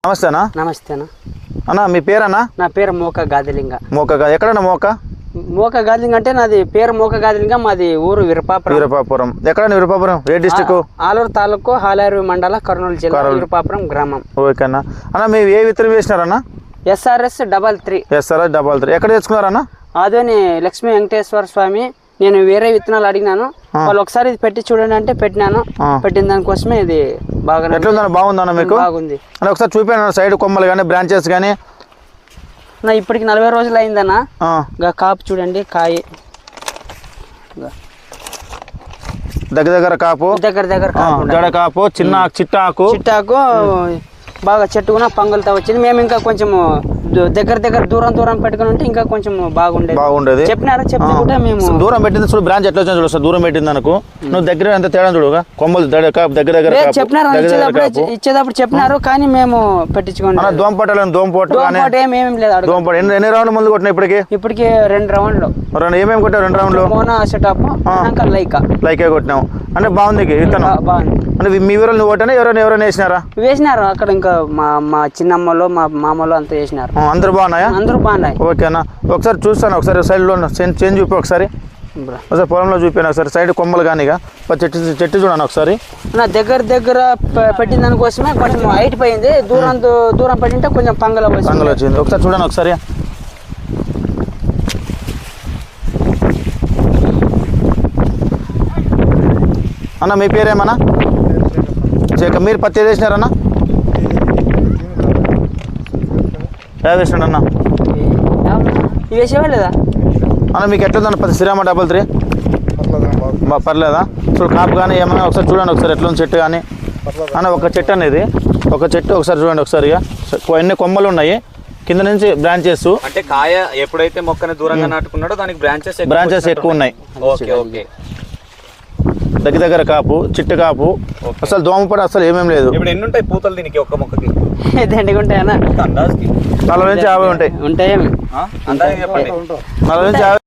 నమస్తేనా. నమస్తేనా అన్న మీ పేరన్నా? నా పేరు మోక గాదిలింగ. ఎక్కడన్నా మోక గాదిలింగ అంటే నాది పేరు మోక గాదిలింగ, మాది ఊరు వీరపాపురం. ఎక్కడ వీరపాపురం? ఏ డిస్ట్రిక్ట్? ఆలూరు తాలూకు హాలేరు మండల కర్నూలు జిల్లా వీరపాపురం గ్రామం. ఓకేనా అన్న, మీరు ఏ విత్తనం వేసినారన్నా? SRS 33. SRS 33 ఎక్కడ తెచ్చుకున్నారన్నా? అదేని లక్ష్మీ వెంకటేశ్వర స్వామి. నేను వేరే విత్తనాలు అడిగినాను, వాళ్ళు ఒకసారి ఇది పెట్టి చూడండి అంటే పెట్టినాను. పెట్టిన దానికోసమే ఇది బాగా ఎట్లుందన్న? బాగుందన్న మీకు? బాగుంది. ఒకసారి చూపాను సైడ్ కొమ్మలు కానీ బ్రాంచెస్ కానీ. నా ఇప్పటికి 40 రోజులు అయిందన్నా. కాపు చూడండి, కాయ దగ్గర కాపు, దగ్గర జడ కాపు, చిట్టాకు బాగా చెట్టు కూడా పంగులతో వచ్చింది. మేము ఇంకా కొంచెం దగ్గర దూరం పెట్టుకుని ఉంటే ఇంకా కొంచెం బాగుండేది. చెప్పినారా? చెప్తే కూడా మేము దూరం పెట్టింది చూడు, బ్రాంచ్ ఎట్లా వచ్చింది చూడు. దూరం పెట్టింది అనుకో, నువ్వు దగ్గర ఎంత తేడా చూడు. కొమ్మలు దగ్గర చెప్పినారు, ఇచ్చేటప్పుడు చెప్పినారు, కానీ మేము పెట్టించుకున్నాం. దోంపోటు ఏమేమి లేదు. ఎన్ని రౌండ్ ముందు కొట్టినా ఇప్పటికి 2 రౌండ్లు. ఏమేమి కొట్టావు 2 రౌండ్లు? మోనో సెటప్, లైకే కొట్టినావు అంటే బాగుంది విత్తనం. అంటే మీ ఊరు నువ్వు కొట్టినా ఎవరైనా వేసినారు అక్కడ. ఇంకా మా చిన్నమ్మలు మా మామలు అంతా వేసినారు. అందరు బాగున్నాయా? అందరూ బాగున్నాయి. ఓకేనా, ఒకసారి చూస్తాను. ఒకసారి సైడ్లో చేంజ్ చూపి, ఒకసారి పొలంలో చూపాను. ఒకసారి సైడ్ కొమ్మలు కానీ చెట్టు చూడండి ఒకసారి. నా దగ్గర పెట్టిన దానికోసమే కొంచెం హైట్ పోయింది. దూరం పెట్టింటే కొంచెం పంగలు వచ్చింది. ఒకసారి చూడండి ఒకసారి. అన్న మీ పేరేమన్నా? మీరు పత్తి వేసినారన్నా? వేసినాడన్నా? వేసేవా లేదా అన్న? మీకు ఎట్లుందన్న పత్తి? శ్రీరామ 33 పర్లేదా? చూడు కాపు కానీ ఏమన్నా ఒకసారి చూడండి. ఒకసారి ఎట్లుంది చెట్టు కానీ అన్న? ఒక చెట్టు అనేది ఒకసారి చూడండి ఒకసారి. ఎన్ని కొమ్మలు ఉన్నాయి కింద నుంచి బ్రాంచెస్. అంటే కాయ ఎప్పుడైతే మొక్కని దూరంగా నాటుకున్నాడో దానికి బ్రాంచెస్ ఎక్కువ ఉన్నాయి. దగ్గర కాపు, చిట్టు కాపు, అసలు దోమపడి అసలు ఏమేమి లేదు. ఇప్పుడు ఎన్ని ఉంటాయి పూతలు దీనికి? ఒక్క మొక్కకి దండిగా ఉంటాయన్నా? 40 నుంచి 50 ఉంటాయి. ఉంటాయేమి? అందాజకి చెప్పండి. 40 నుంచి 50.